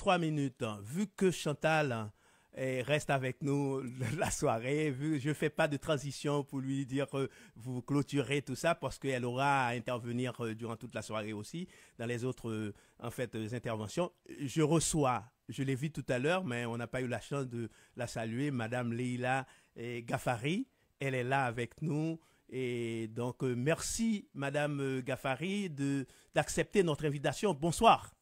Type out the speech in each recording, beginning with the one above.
3 minutes. Vu que Chantal reste avec nous la soirée, vu que je ne fais pas de transition pour lui dire vous clôturez tout ça parce qu'elle aura à intervenir durant toute la soirée aussi dans les autres interventions. Je reçois, je l'ai vu tout à l'heure, mais on n'a pas eu la chance de la saluer, Madame Leila Ghaffari. Elle est là avec nous. Et donc, merci, Madame Ghaffari, d'accepter notre invitation. Bonsoir.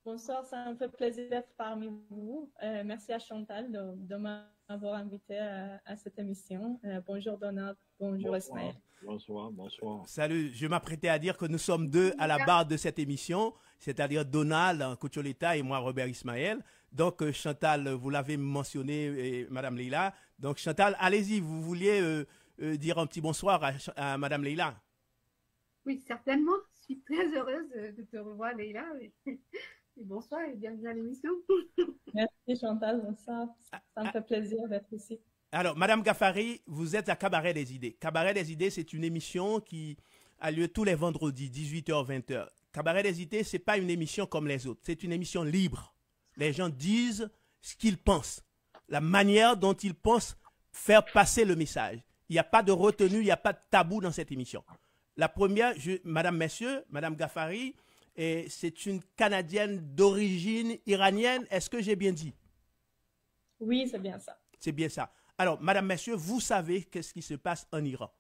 Bonsoir, ça me fait plaisir d'être parmi vous. Merci à Chantal de m'avoir invité à cette émission. Bonjour Donald, bonjour Ismaël. Bonsoir, bonsoir. Salut, je m'apprêtais à dire que nous sommes deux à la barre de cette émission, c'est-à-dire Donald Kucholeta et moi Robert Ismaël. Donc Chantal, vous l'avez mentionné, et Madame Leila. Donc Chantal, allez-y, vous vouliez dire un petit bonsoir à Madame Leila? Oui, certainement. Je suis très heureuse de te revoir, Leila. Et bonsoir et bienvenue à l'émission. Merci Chantal, bonsoir. Ça me fait plaisir d'être ici. Alors, Madame Ghaffari, vous êtes à Cabaret des Idées. Cabaret des Idées, c'est une émission qui a lieu tous les vendredis, 18h-20h. Cabaret des Idées, ce n'est pas une émission comme les autres. C'est une émission libre. Les gens disent ce qu'ils pensent, la manière dont ils pensent faire passer le message. Il n'y a pas de retenue, il n'y a pas de tabou dans cette émission. La première, Madame, Messieurs, Madame Ghaffari, c'est une Canadienne d'origine iranienne. Est-ce que j'ai bien dit? Oui, c'est bien ça. C'est bien ça. Alors, Madame, Messieurs, vous savez qu'est-ce qui se passe en Iran.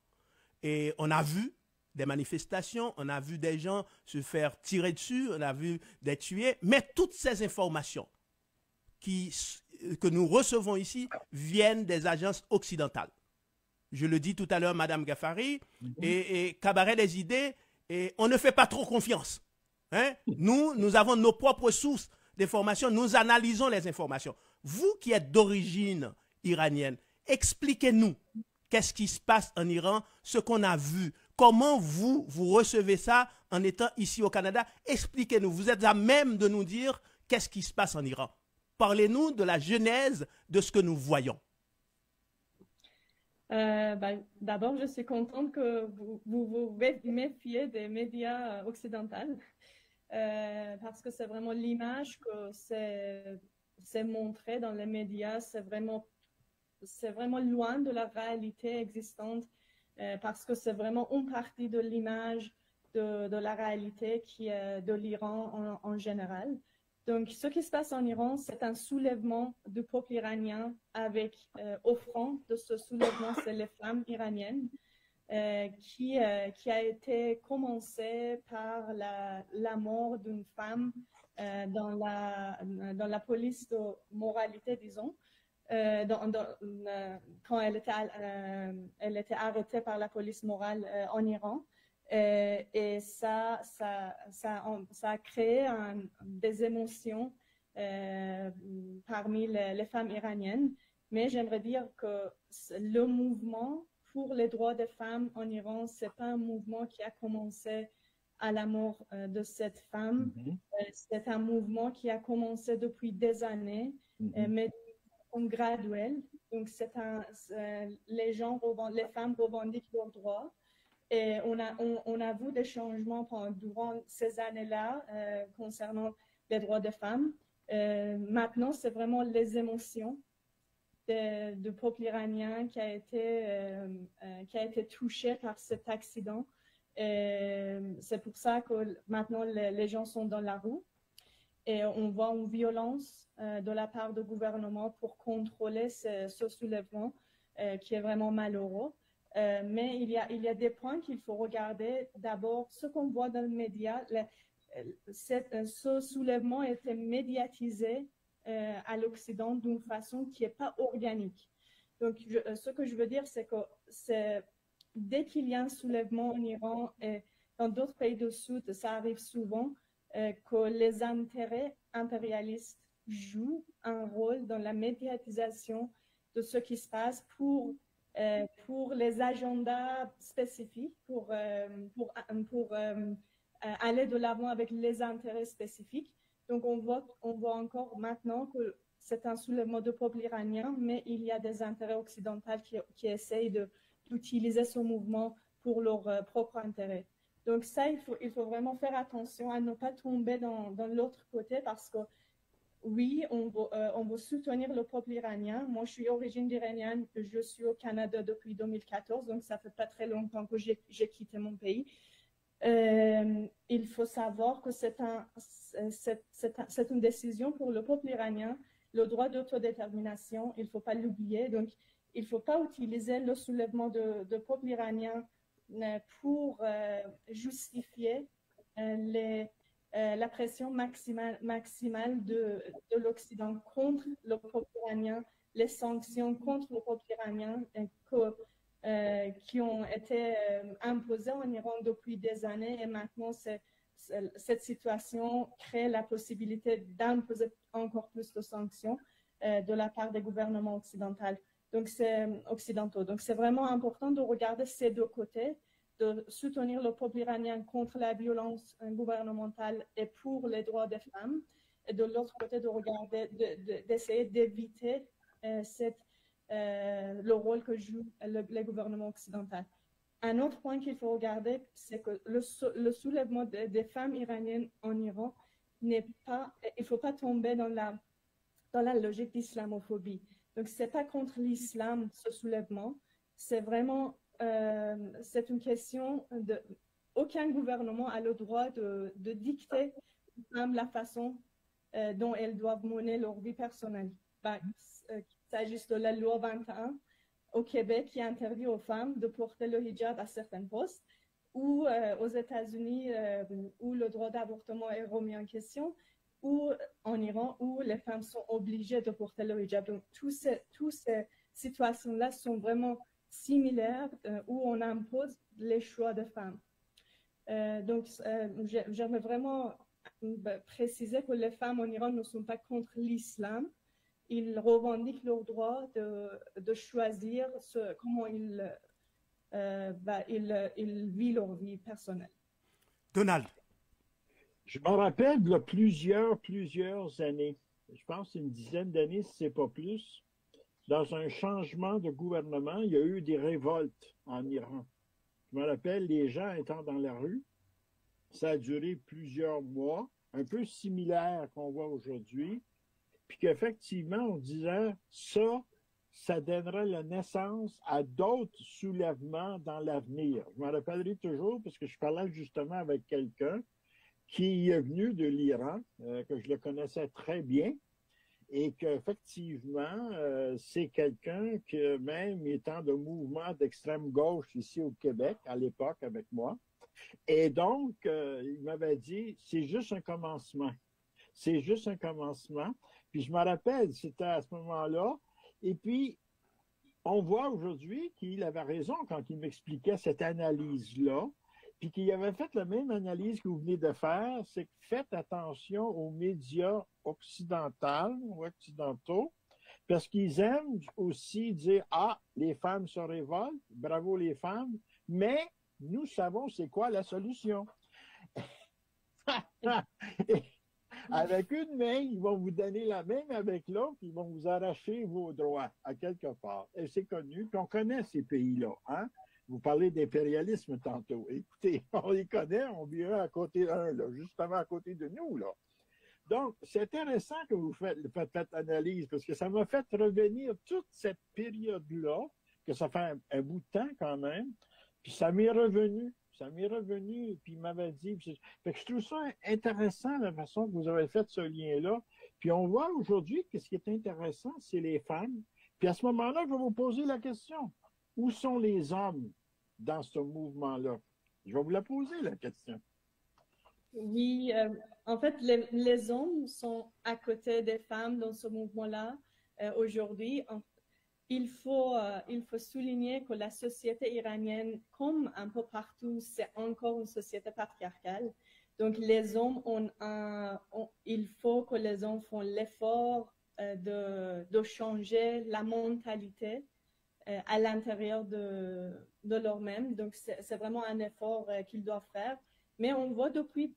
Et on a vu des manifestations, on a vu des gens se faire tirer dessus, on a vu des tués, mais toutes ces informations que nous recevons ici viennent des agences occidentales. Je le dis tout à l'heure, Madame Ghaffari, et Cabaret des Idées, et on ne fait pas trop confiance. Hein? Nous avons nos propres sources d'informations, nous analysons les informations. Vous qui êtes d'origine iranienne, expliquez-nous qu'est-ce qui se passe en Iran, ce qu'on a vu, comment vous recevez ça en étant ici au Canada. Expliquez-nous, vous êtes à même de nous dire qu'est-ce qui se passe en Iran. Parlez-nous de la genèse de ce que nous voyons. D'abord, je suis contente que vous méfiez des médias occidentaux. Parce que c'est vraiment l'image que c'est montré dans les médias, c'est vraiment loin de la réalité existante, parce que c'est vraiment une partie de l'image de la réalité qui est de l'Iran en général. Donc, ce qui se passe en Iran, c'est un soulèvement du peuple iranien avec, au front de ce soulèvement, c'est les femmes iraniennes. Qui a été commencé par la mort d'une femme dans la police de moralité, disons, quand elle était arrêtée par la police morale en Iran. Et ça a créé des émotions parmi les femmes iraniennes. Mais j'aimerais dire que le mouvement pour les droits des femmes en Iran, ce n'est pas un mouvement qui a commencé à la mort de cette femme. C'est un mouvement qui a commencé depuis des années, mais graduel. Donc, les femmes revendiquent leurs droits. Et on a vu des changements durant ces années-là concernant les droits des femmes. Maintenant, c'est vraiment les émotions du peuple iranien qui a été touché par cet accident. C'est pour ça que maintenant les gens sont dans la rue et on voit une violence de la part du gouvernement pour contrôler ce soulèvement qui est vraiment malheureux. Mais il y a des points qu'il faut regarder. D'abord, ce qu'on voit dans les médias, ce soulèvement a été médiatisé à l'Occident d'une façon qui n'est pas organique. Donc, ce que je veux dire, c'est que dès qu'il y a un soulèvement en Iran et dans d'autres pays du Sud, ça arrive souvent que les intérêts impérialistes jouent un rôle dans la médiatisation de ce qui se passe pour les agendas spécifiques, pour aller de l'avant avec les intérêts spécifiques. Donc, on voit encore maintenant que c'est un soulèvement du peuple iranien, mais il y a des intérêts occidentaux qui essayent d'utiliser ce mouvement pour leur propre intérêt. Donc ça, il faut vraiment faire attention à ne pas tomber dans l'autre côté parce que oui, on veut soutenir le peuple iranien. Moi, je suis d'origine iranienne, je suis au Canada depuis 2014, donc ça fait pas très longtemps que j'ai quitté mon pays. Il faut savoir que c'est une décision pour le peuple iranien, le droit d'autodétermination, il ne faut pas l'oublier. Donc, il ne faut pas utiliser le soulèvement de peuple iranien pour justifier la pression maximale de l'Occident contre le peuple iranien, les sanctions contre le peuple iranien qui ont été imposées en Iran depuis des années et maintenant cette situation crée la possibilité d'imposer encore plus de sanctions de la part des gouvernements occidentaux. Donc c'est vraiment important de regarder ces deux côtés, de soutenir le peuple iranien contre la violence gouvernementale et pour les droits des femmes, et de l'autre côté de regarder, d'essayer d'éviter le rôle que joue les gouvernements occidentaux. Un autre point qu'il faut regarder, c'est que le soulèvement des femmes iraniennes en Iran n'est pas, il ne faut pas tomber dans la logique d'islamophobie. Donc, ce n'est pas contre l'islam, ce soulèvement, c'est vraiment, c'est une question de, aucun gouvernement a le droit de dicter aux femmes la façon dont elles doivent mener leur vie personnelle. Il s'agit de la loi 21 au Québec qui interdit aux femmes de porter le hijab à certains postes, ou aux États-Unis où le droit d'avortement est remis en question, ou en Iran où les femmes sont obligées de porter le hijab. Donc, toutes ces situations-là sont vraiment similaires où on impose les choix des femmes. Donc, j'aimerais vraiment préciser que les femmes en Iran ne sont pas contre l'islam. Ils revendiquent leur droit de choisir comment ils vivent leur vie personnelle. Donald. Je me rappelle, il y a plusieurs années, je pense une dizaine d'années, si ce n'est pas plus, dans un changement de gouvernement, il y a eu des révoltes en Iran. Je me rappelle, les gens étant dans la rue, ça a duré plusieurs mois, un peu similaire qu'on voit aujourd'hui, puis qu'effectivement, on disait, ça donnerait la naissance à d'autres soulèvements dans l'avenir. Je me rappellerai toujours, parce que je parlais justement avec quelqu'un qui est venu de l'Iran, que je le connaissais très bien, et qu'effectivement, c'est quelqu'un que même étant de mouvement d'extrême gauche ici au Québec, à l'époque avec moi, et donc, il m'avait dit, c'est juste un commencement. C'est juste un commencement. Puis je me rappelle, c'était à ce moment-là, et puis on voit aujourd'hui qu'il avait raison quand il m'expliquait cette analyse-là, puis qu'il avait fait la même analyse que vous venez de faire, c'est que faites attention aux médias occidentaux, parce qu'ils aiment aussi dire « Ah, les femmes se révoltent, bravo les femmes, mais nous savons c'est quoi la solution. » Avec une main, ils vont vous donner la même avec l'autre, ils vont vous arracher vos droits à quelque part. Et c'est connu, puis on connaît ces pays-là, hein? Vous parlez d'impérialisme tantôt. Écoutez, on les connaît, on vit un à côté d'un, là, justement à côté de nous, là. Donc, c'est intéressant que vous faites cette analyse, parce que ça m'a fait revenir toute cette période-là, que ça fait un bout de temps quand même, puis ça m'est revenu, puis il m'avait dit, fait que je trouve ça intéressant, la façon que vous avez fait ce lien-là, puis on voit aujourd'hui que ce qui est intéressant, c'est les femmes, puis à ce moment-là, je vais vous poser la question. Où sont les hommes dans ce mouvement-là? Je vais vous la poser, la question. Oui, en fait, les hommes sont à côté des femmes dans ce mouvement-là aujourd'hui. Il faut souligner que la société iranienne, comme un peu partout, c'est encore une société patriarcale. Donc, les hommes il faut que les hommes font l'effort de changer la mentalité à l'intérieur de leur-même. Donc, c'est vraiment un effort qu'ils doivent faire. Mais on voit depuis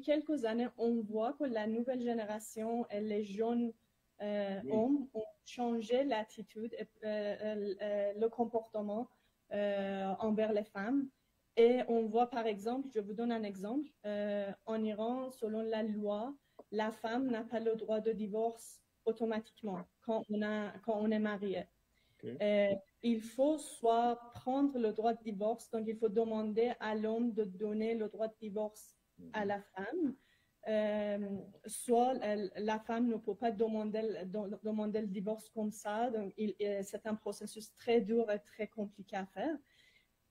quelques années, on voit que la nouvelle génération et les jeunes hommes ont changé l'attitude et le comportement envers les femmes. Et on voit par exemple, je vous donne un exemple, en Iran, selon la loi, la femme n'a pas le droit de divorce automatiquement quand on est marié. OK. Il faut soit prendre le droit de divorce, donc il faut demander à l'homme de donner le droit de divorce à la femme, soit la femme ne peut pas demander le divorce comme ça, donc c'est un processus très dur et très compliqué à faire.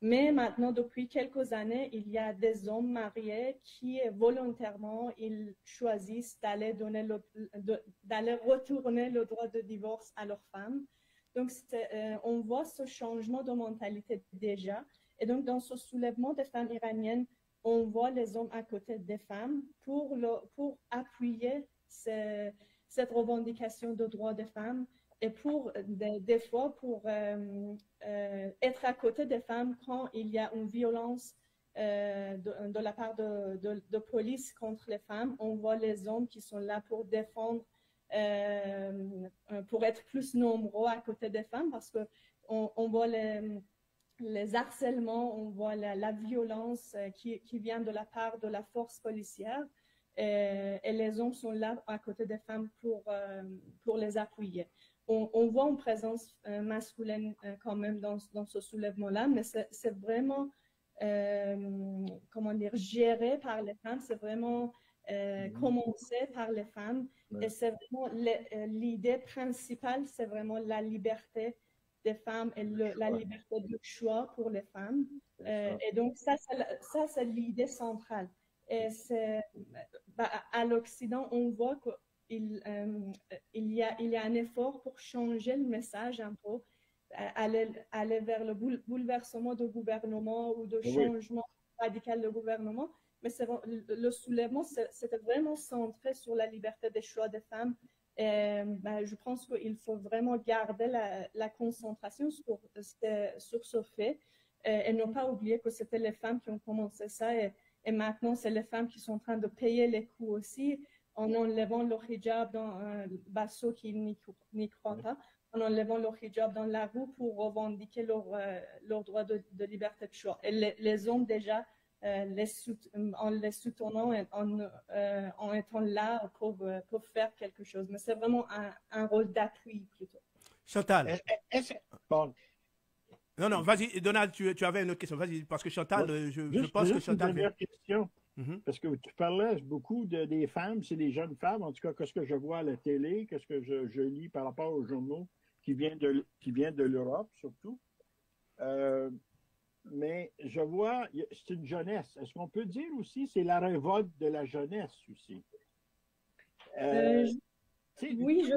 Mais maintenant, depuis quelques années, il y a des hommes mariés qui volontairement ils choisissent d'aller retourner le droit de divorce à leur femme. Donc, on voit ce changement de mentalité déjà. Et donc, dans ce soulèvement des femmes iraniennes, on voit les hommes à côté des femmes pour appuyer cette revendication de droits des femmes et pour, des fois, pour être à côté des femmes quand il y a une violence de la part de police contre les femmes. On voit les hommes qui sont là pour défendre, pour être plus nombreux à côté des femmes parce qu'on voit les harcèlements, on voit la violence qui vient de la part de la force policière et les hommes sont là à côté des femmes pour les appuyer. On voit une présence masculine quand même dans ce soulèvement-là, mais c'est vraiment, comment dire, géré par les femmes, c'est vraiment commencé par les femmes. Et c'est vraiment l'idée principale, c'est vraiment la liberté des femmes et la liberté de choix pour les femmes. Et donc, ça c'est l'idée centrale. Et à l'Occident, on voit qu'il y a un effort pour changer le message un peu, aller vers le bouleversement de gouvernement ou de changement radical de gouvernement. Mais le soulèvement, c'était vraiment centré sur la liberté des choix des femmes. Et, je pense qu'il faut vraiment garder la concentration sur ce fait et ne pas oublier que c'était les femmes qui ont commencé ça et maintenant c'est les femmes qui sont en train de payer les coûts aussi en enlevant leur hijab dans un bateau qui n'y croit pas, en enlevant leur hijab dans la rue pour revendiquer leur droit de liberté de choix. Et les hommes déjà en les soutenant et en étant là pour faire quelque chose. Mais c'est vraiment un rôle d'appui plutôt. Chantal. Bon. Non, vas-y, Donald, tu avais une autre question. Vas-y, parce que Chantal, je pense que Chantal... Une dernière question, parce que tu parlais beaucoup des femmes, c'est des jeunes femmes, en tout cas, qu'est-ce que je vois à la télé, qu'est-ce que je lis par rapport aux journaux qui viennent de l'Europe, surtout. Mais je vois, c'est une jeunesse. Est-ce qu'on peut dire aussi, c'est la révolte de la jeunesse aussi? Oui,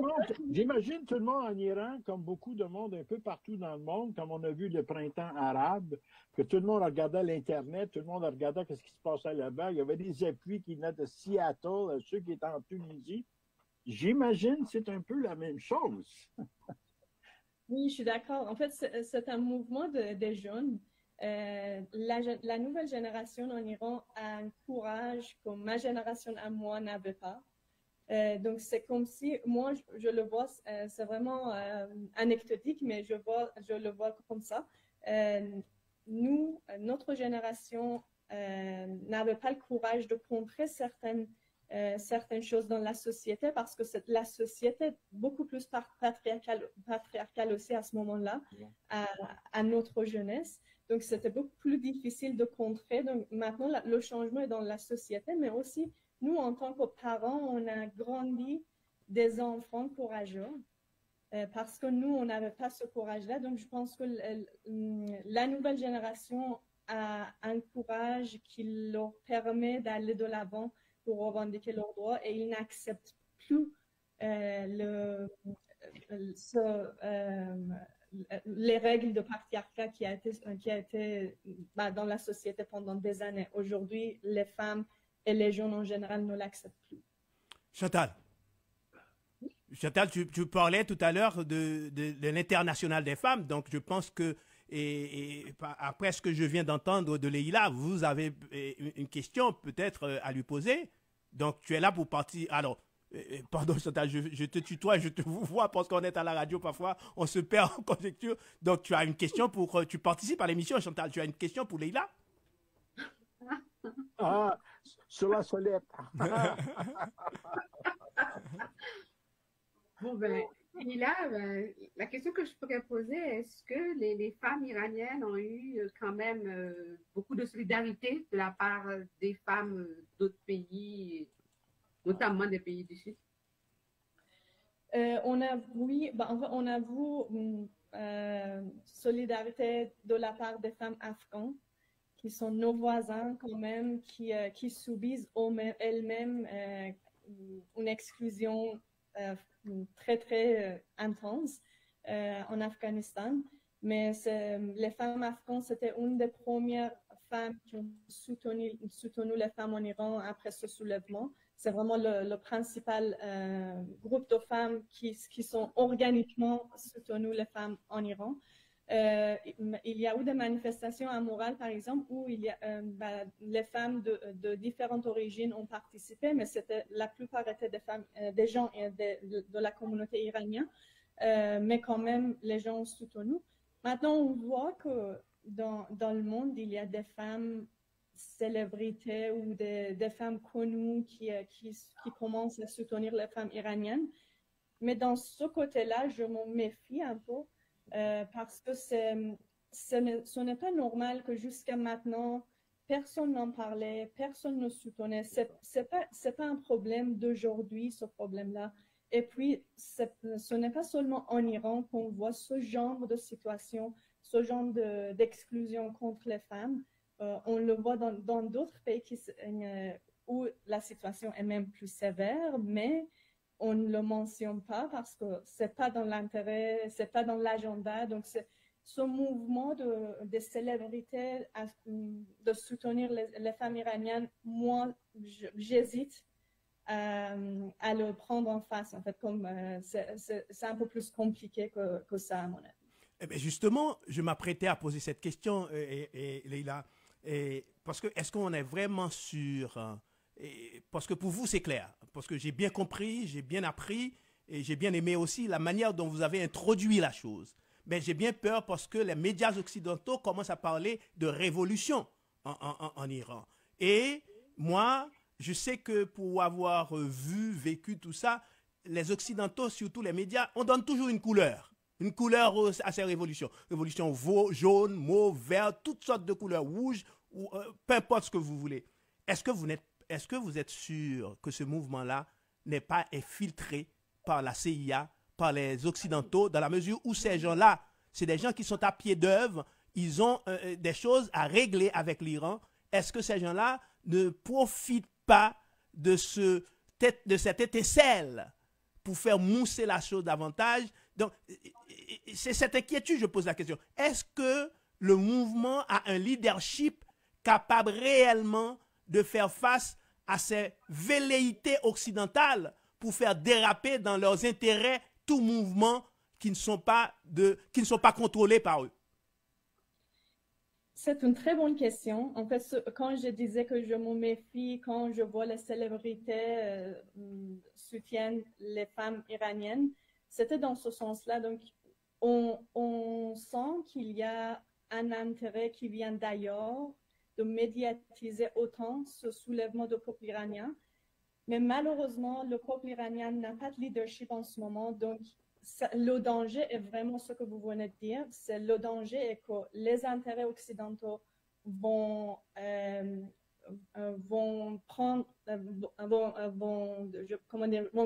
j'imagine tout le monde en Iran, comme beaucoup de monde un peu partout dans le monde, comme on a vu le printemps arabe, que tout le monde regardait l'Internet, tout le monde regardait ce qui se passait là-bas. Il y avait des appuis qui venaient de Seattle, ceux qui étaient en Tunisie. J'imagine que c'est un peu la même chose. Oui, je suis d'accord. En fait, c'est un mouvement des jeunes. La nouvelle génération en Iran a un courage que ma génération à moi n'avait pas. Donc, c'est comme si, moi, je le vois, c'est vraiment anecdotique, mais je le vois comme ça. Notre génération n'avait pas le courage de contrer certaines choses dans la société parce que la société est beaucoup plus patriarcale aussi à ce moment-là, à notre jeunesse. Donc, c'était beaucoup plus difficile de contrer. Donc, maintenant, le changement est dans la société, mais aussi, nous, en tant que parents, on a grandi des enfants courageux parce que nous, on n'avait pas ce courage-là. Donc, je pense que la nouvelle génération a un courage qui leur permet d'aller de l'avant pour revendiquer leurs droits et ils n'acceptent plus les règles de patriarcat qui a été dans la société pendant des années. Aujourd'hui, les femmes et les jeunes en général ne l'acceptent plus. Chantal, tu parlais tout à l'heure de l'international des femmes, donc je pense que après ce que je viens d'entendre de Leïla, vous avez une question peut-être à lui poser. Donc tu es là pour partir. Alors, pardon Chantal, je te tutoie, je te vois parce qu'on est à la radio parfois, on se perd en conjecture. Donc tu as une question tu participes à l'émission Chantal, tu as une question pour Leïla? Ah, sur la solette. Bon, ben, et là, ben, la question que je pourrais poser, est-ce que les femmes iraniennes ont eu quand même beaucoup de solidarité de la part des femmes d'autres pays, notamment des pays du Sud? On a, oui, ben, en fait, on a vu solidarité de la part des femmes afghanes qui sont nos voisins quand même, qui subissent elles-mêmes une exclusion très, très intense en Afghanistan. Mais les femmes afghanes, c'était une des premières femmes qui ont soutenu les femmes en Iran après ce soulèvement. C'est vraiment le principal groupe de femmes qui sont organiquement soutenues les femmes en Iran. Il y a eu des manifestations à Montréal, par exemple, où les femmes de différentes origines ont participé, mais la plupart étaient des femmes, des gens de la communauté iranienne, mais quand même, les gens ont soutenu. Maintenant, on voit que dans le monde, il y a des femmes célébrités ou des femmes connues qui commencent à soutenir les femmes iraniennes. Mais dans ce côté-là, je m'en méfie un peu parce que ce n'est pas normal que jusqu'à maintenant, personne n'en parlait, personne ne soutenait. C'est pas un problème d'aujourd'hui, ce problème-là. Et puis, ce n'est pas seulement en Iran qu'on voit ce genre de situation, ce genre d'exclusion contre les femmes. On le voit dans d'autres pays où la situation est même plus sévère, mais on ne le mentionne pas parce que c'est pas dans l'intérêt, c'est pas dans l'agenda. Donc, ce mouvement de célébrité de soutenir les femmes iraniennes, moi, j'hésite à le prendre en face. En fait, comme c'est un peu plus compliqué que ça, à mon avis. Eh bien justement, je m'apprêtais à poser cette question, Leïla, parce que est-ce qu'on est vraiment sûr parce que pour vous, c'est clair, parce que j'ai bien compris, j'ai bien appris, et j'ai bien aimé aussi la manière dont vous avez introduit la chose. Mais j'ai bien peur parce que les médias occidentaux commencent à parler de révolution en Iran. Et moi, je sais que pour avoir vécu tout ça, les Occidentaux, surtout les médias, on donne toujours une couleur à ces révolutions. Révolution jaune, mauve, vert, toutes sortes de couleurs, rouge, ou peu importe ce que vous voulez. Est-ce que vous êtes sûr que ce mouvement-là n'est pas infiltré par la CIA, par les Occidentaux, dans la mesure où ces gens-là, c'est des gens qui sont à pied d'œuvre, ils ont des choses à régler avec l'Iran. Est-ce que ces gens-là ne profitent pas de cette étincelle pour faire mousser la chose davantage? Donc, c'est cette inquiétude, je pose la question. Est-ce que le mouvement a un leadership capable réellement de faire face à ces velléités occidentales pour faire déraper dans leurs intérêts tout mouvement qui ne sont pas contrôlés par eux? C'est une très bonne question. En fait, quand je disais que je me méfie, quand je vois les célébrités soutiennent les femmes iraniennes, c'était dans ce sens-là. Donc, on sent qu'il y a un intérêt qui vient d'ailleurs de médiatiser autant ce soulèvement du peuple iranien. Mais malheureusement, le peuple iranien n'a pas de leadership en ce moment. Donc, le danger est vraiment ce que vous venez de dire. Le danger est que les intérêts occidentaux vont prendre, vont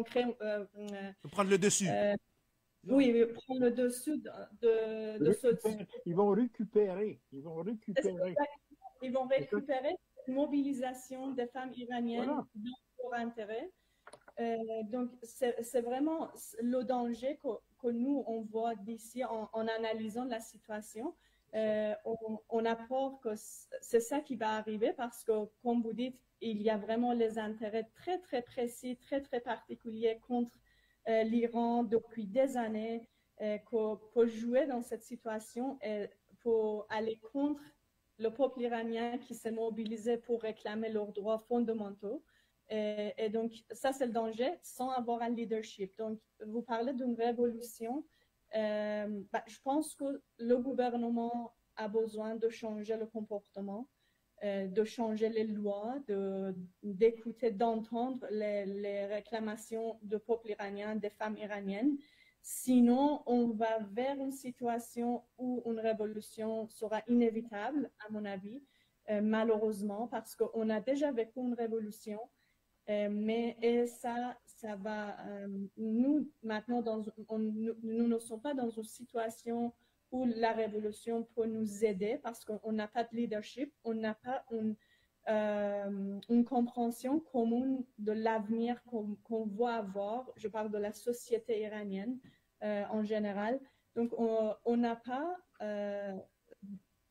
créer, prendre le dessus. Oui, prendre le dessus de ce. Ils vont récupérer. Ils vont récupérer cette mobilisation des femmes iraniennes dans leur intérêt. Donc, c'est vraiment le danger que nous, on voit d'ici en analysant la situation. On a peur que c'est ça qui va arriver parce que, comme vous dites, il y a vraiment les intérêts très, très précis, très, très particuliers contre l'Iran depuis des années pour jouer dans cette situation et pour aller contre le peuple iranien qui s'est mobilisé pour réclamer leurs droits fondamentaux. Et donc, ça, c'est le danger sans avoir un leadership. Donc, vous parlez d'une révolution. Je pense que le gouvernement a besoin de changer le comportement. de changer les lois, d'écouter, d'entendre les réclamations du peuple iranien, des femmes iraniennes. Sinon, on va vers une situation où une révolution sera inévitable, à mon avis, malheureusement, parce qu'on a déjà vécu une révolution. Mais ça va. Nous, maintenant, nous ne sommes pas dans une situation où la révolution peut nous aider parce qu'on n'a pas de leadership, on n'a pas une compréhension commune de l'avenir qu'on va avoir. Je parle de la société iranienne en général. Donc, on n'a pas.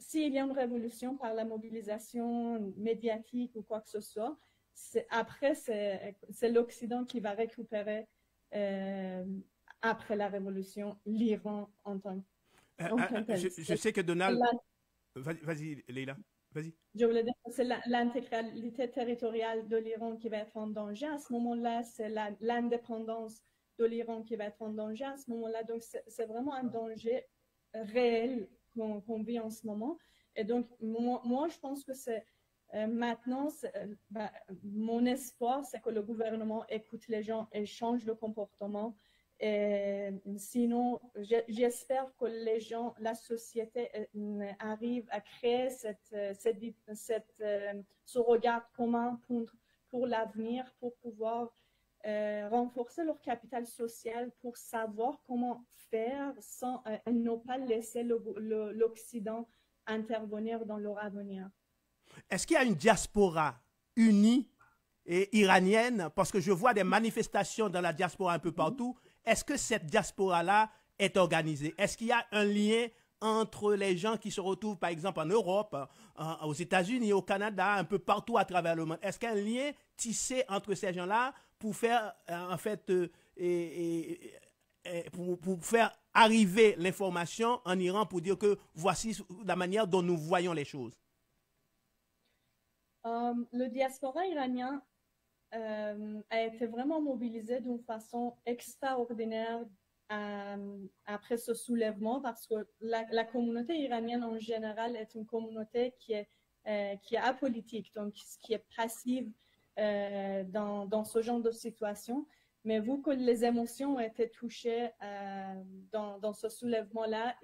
S'il y a une révolution par la mobilisation médiatique ou quoi que ce soit, après, c'est l'Occident qui va récupérer, après la révolution, l'Iran en tant que tel. Je sais que Donald... Vas-y, Leila. Vas-y. Je voulais dire que c'est l'intégralité territoriale de l'Iran qui va être en danger. À ce moment-là, c'est l'indépendance de l'Iran qui va être en danger. À ce moment-là, donc c'est vraiment un danger réel qu'on vit en ce moment. Et donc, moi je pense que c'est maintenant, mon espoir, c'est que le gouvernement écoute les gens et change le comportement. Et sinon, j'espère que les gens, la société arrive à créer ce regard commun pour l'avenir, pour pouvoir renforcer leur capital social, pour savoir comment faire sans ne pas laisser l'Occident intervenir dans leur avenir. Est-ce qu'il y a une diaspora unie et iranienne? Parce que je vois des manifestations dans la diaspora un peu partout. Est-ce que cette diaspora-là est organisée? Est-ce qu'il y a un lien entre les gens qui se retrouvent, par exemple, en Europe, aux États-Unis, au Canada, un peu partout à travers le monde? Est-ce qu'il y a un lien tissé entre ces gens-là pour faire, en fait, pour faire arriver l'information en Iran pour dire que voici la manière dont nous voyons les choses? Le diaspora iranien a été vraiment mobilisé d'une façon extraordinaire après ce soulèvement, parce que la communauté iranienne en général est une communauté qui est apolitique, donc qui est passive dans ce genre de situation. Mais vu que les émotions ont été touchées dans ce soulèvement-là,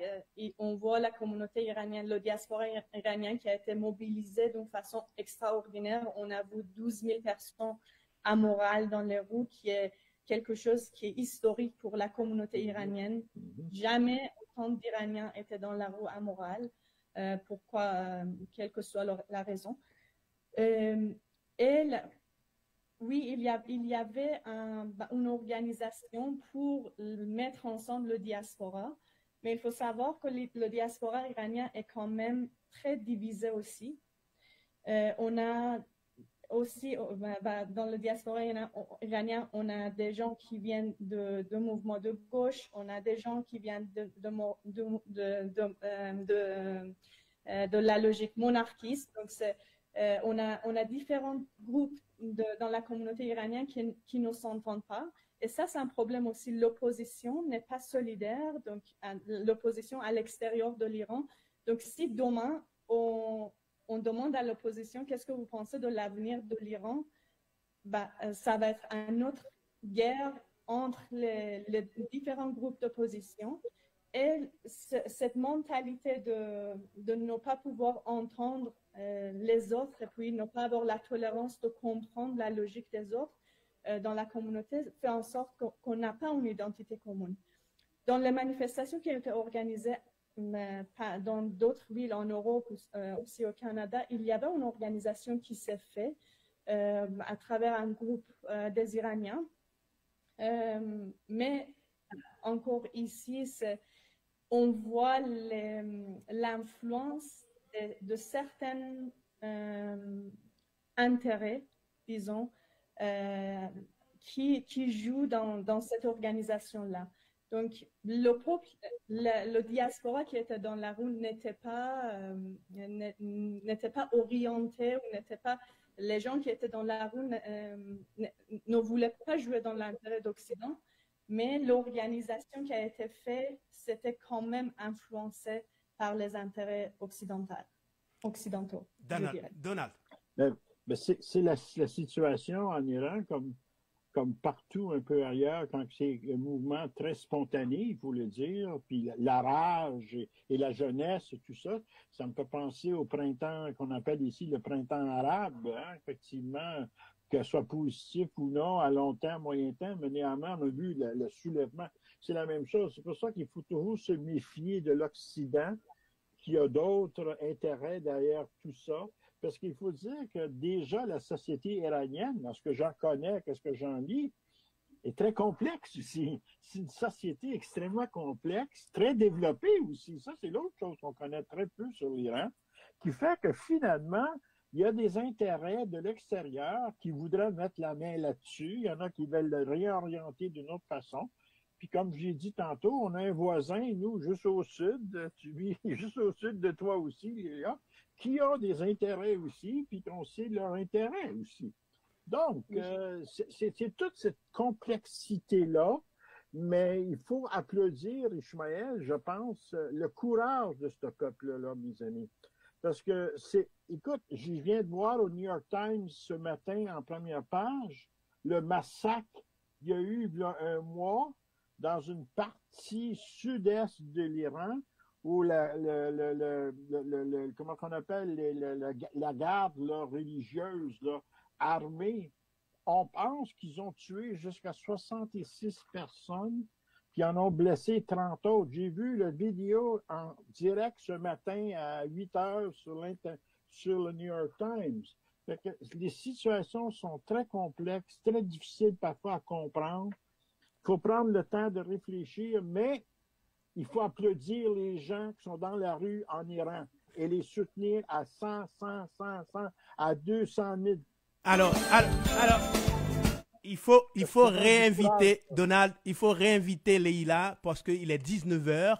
on voit la communauté iranienne, le diaspora iranien qui a été mobilisé d'une façon extraordinaire. On a vu 12 000 personnes à morale dans les rues, qui est quelque chose qui est historique pour la communauté iranienne. Jamais autant d'Iraniens étaient dans la rue à morale. Pourquoi, quelle que soit la raison. Oui, il y avait une organisation pour mettre ensemble le diaspora, mais il faut savoir que le diaspora iranien est quand même très divisé aussi. On a aussi, dans le diaspora iranien, on a des gens qui viennent de mouvements de gauche, on a des gens qui viennent de la logique monarchiste. Donc, on a différents groupes dans la communauté iranienne qui ne s'entendent pas. Et ça, c'est un problème aussi. L'opposition n'est pas solidaire, donc l'opposition à l'extérieur de l'Iran. Donc, si demain, on demande à l'opposition qu'est-ce que vous pensez de l'avenir de l'Iran, ça va être une autre guerre entre les différents groupes d'opposition. Et cette mentalité de ne pas pouvoir entendre les autres et puis ne pas avoir la tolérance de comprendre la logique des autres dans la communauté fait en sorte qu'on n'a pas une identité commune. Dans les manifestations qui ont été organisées dans d'autres villes en Europe, aussi au Canada, il y avait une organisation qui s'est faite à travers un groupe des Iraniens. Mais encore ici, on voit l'influence de certains intérêts, disons, qui jouent dans cette organisation-là. Donc, le diaspora qui était dans la rue n'était pas orienté, ou n'était pas, les gens qui étaient dans la rue ne voulaient pas jouer dans l'intérêt d'Occident, mais l'organisation qui a été faite, c'était quand même influencé par les intérêts occidentaux. occidentaux. Je dirais. Donald. Mais c'est la situation en Iran comme partout un peu ailleurs, quand c'est un mouvement très spontané, il faut le dire, puis la rage et la jeunesse et tout ça, ça me fait penser au printemps qu'on appelle ici le printemps arabe, hein, effectivement, que ce soit positif ou non, à long terme, moyen terme, mais néanmoins, on a vu le soulèvement. C'est la même chose. C'est pour ça qu'il faut toujours se méfier de l'Occident, qui a d'autres intérêts derrière tout ça. Parce qu'il faut dire que déjà la société iranienne, dans ce que j'en connais, qu'est-ce que j'en lis, est très complexe aussi. C'est une société extrêmement complexe, très développée aussi. Ça, c'est l'autre chose qu'on connaît très peu sur l'Iran, qui fait que finalement, il y a des intérêts de l'extérieur qui voudraient mettre la main là-dessus. Il y en a qui veulent le réorienter d'une autre façon. Puis comme j'ai dit tantôt, on a un voisin, nous, juste au sud, tu vis juste au sud de toi aussi, Léa, qui ont des intérêts aussi, puis qu'on sait leur intérêt aussi. Donc, c'est toute cette complexité-là, mais il faut applaudir, Ismaël, je pense, le courage de ce peuple-là, mes amis. Parce que écoute, je viens de voir au New York Times ce matin, en première page, le massacre qu'il y a eu il y a un mois dans une partie sud-est de l'Iran, où comment qu'on appelle la garde là, religieuse là, armée, on pense qu'ils ont tué jusqu'à 66 personnes, puis en ont blessé 30 autres. J'ai vu la vidéo en direct ce matin à 8 heures sur le New York Times. Fait que les situations sont très complexes, très difficiles parfois à comprendre. Il faut prendre le temps de réfléchir, mais il faut applaudir les gens qui sont dans la rue en Iran et les soutenir à 100, à 200 000. Alors, il faut réinviter, Donald, il faut réinviter Leïla parce qu'il est 19h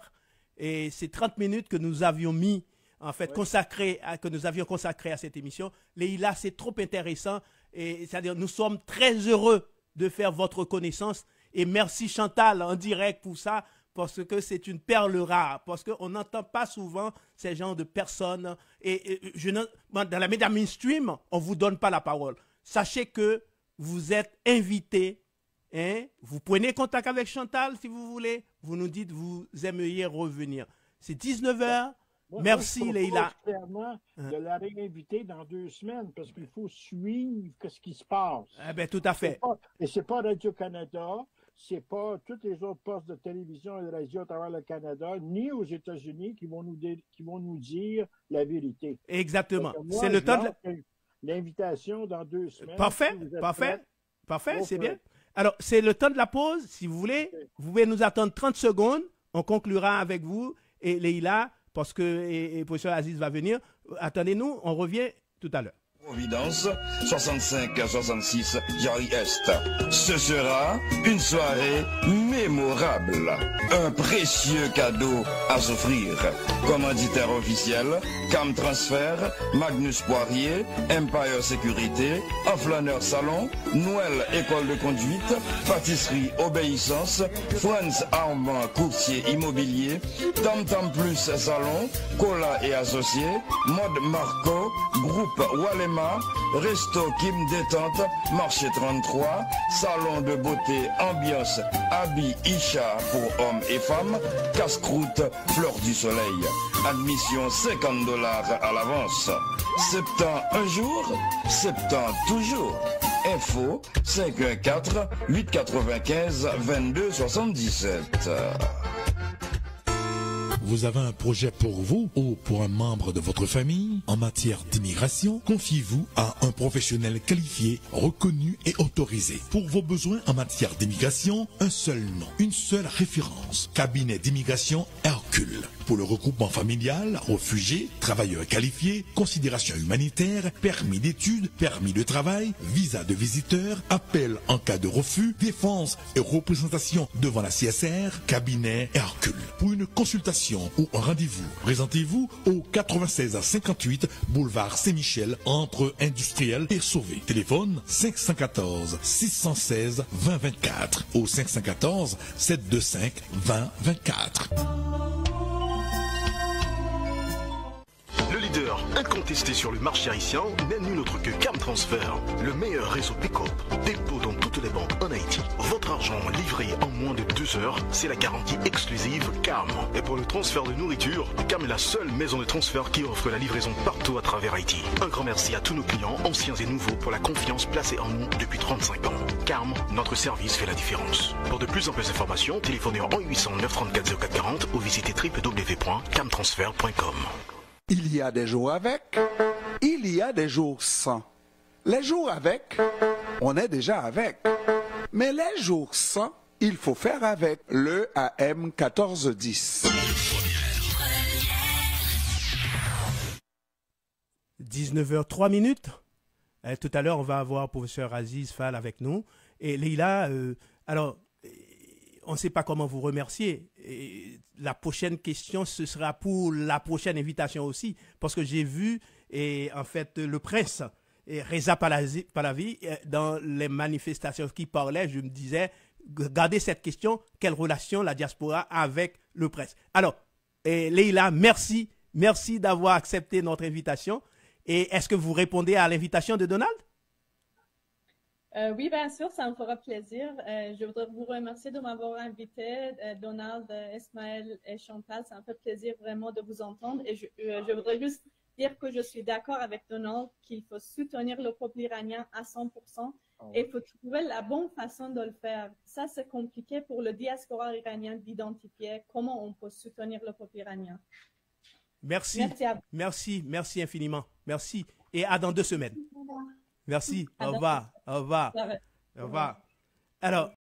et c'est 30 minutes que nous avions mis, en fait, que nous avions consacré à cette émission. Leïla, c'est trop intéressant et c'est-à-dire nous sommes très heureux de faire votre connaissance et merci Chantal en direct pour ça. Parce que c'est une perle rare, parce qu'on n'entend pas souvent ces genres de personnes. Et dans la média mainstream, on ne vous donne pas la parole. Sachez que vous êtes invité, hein? Vous prenez contact avec Chantal si vous voulez, vous nous dites que vous aimeriez revenir. C'est 19h, merci Leïla. Clairement de la réinviter dans 2 semaines, parce qu'il faut suivre ce qui se passe. Eh bien, tout à fait. Et ce n'est pas Radio-Canada. C'est pas tous les autres postes de télévision et de radio à travers le Canada, ni aux États-Unis qui vont nous dire la vérité. Exactement. Moi, c'est le temps de l'invitation dans 2 semaines. Parfait, c'est bien. Alors, c'est le temps de la pause. Si vous voulez, vous pouvez nous attendre 30 secondes. On conclura avec vous et Leïla, parce que le professeur Aziz va venir. Attendez-nous, on revient tout à l'heure. Providence, 65-66, Jarry Est. Ce sera une soirée mémorable. Un précieux cadeau à s'offrir. Commanditaire officiel, Cam Transfer, Magnus Poirier, Empire Sécurité, Offlaner Salon, Noël École de Conduite, Pâtisserie Obéissance, Friends Armand Courtier Immobilier, Tam Tam Plus Salon, Cola et Associés, Mode Marco, Groupe Walema, Resto Kim Détente, Marché 33, Salon de beauté Ambiance, Habit Isha pour hommes et femmes, Casse-croûte, Fleur du Soleil. Admission $50 à l'avance. 70 un jour, 70 toujours. Info 514-895-2277. Vous avez un projet pour vous ou pour un membre de votre famille en matière d'immigration? Confiez-vous à un professionnel qualifié, reconnu et autorisé. Pour vos besoins en matière d'immigration, un seul nom, une seule référence. Cabinet d'immigration Hercule. Pour le regroupement familial, réfugiés, travailleurs qualifiés, considération humanitaire, permis d'études, permis de travail, visa de visiteur, appel en cas de refus, défense et représentation devant la CSR, cabinet Hercule. Pour une consultation ou un rendez-vous, présentez-vous au 96 à 58 boulevard Saint-Michel entre Industriel et Sauvé. Téléphone 514 616 2024 ou 514 725 2024. Le leader incontesté sur le marché haïtien n'est nul autre que Cam Transfer, le meilleur réseau pick-up, dépôt dans toutes les banques en Haïti. Votre argent livré en moins de 2 heures, c'est la garantie exclusive Cam. Et pour le transfert de nourriture, Cam est la seule maison de transfert qui offre la livraison partout à travers Haïti. Un grand merci à tous nos clients, anciens et nouveaux, pour la confiance placée en nous depuis 35 ans. Cam, notre service fait la différence. Pour de plus amples informations, téléphonez en 800 934 0440 ou visitez www.camtransfer.com. Il y a des jours avec, il y a des jours sans. Les jours avec, on est déjà avec. Mais les jours sans, il faut faire avec le AM 1410. 19h03. Tout à l'heure, on va avoir professeur Aziz Fall avec nous. Et Leïla, alors, on ne sait pas comment vous remercier. Et la prochaine question, ce sera pour la prochaine invitation aussi. Parce que j'ai vu, et en fait, le prince, et Reza Pahlavi, dans les manifestations qui parlaient, je me disais, regardez cette question, quelle relation la diaspora a avec le prince. Alors, Leïla, merci d'avoir accepté notre invitation. Et est-ce que vous répondez à l'invitation de Donald? Oui, bien sûr, ça me fera plaisir. Je voudrais vous remercier de m'avoir invité, Donald, Ismaël et Chantal. Ça me fait plaisir vraiment de vous entendre. Et je voudrais juste dire que je suis d'accord avec Donald qu'il faut soutenir le peuple iranien à 100%. Et il faut trouver la bonne façon de le faire. Ça, c'est compliqué pour le diaspora iranien d'identifier comment on peut soutenir le peuple iranien. Merci infiniment. Merci. Et à dans 2 semaines. Merci. Au revoir. Alors,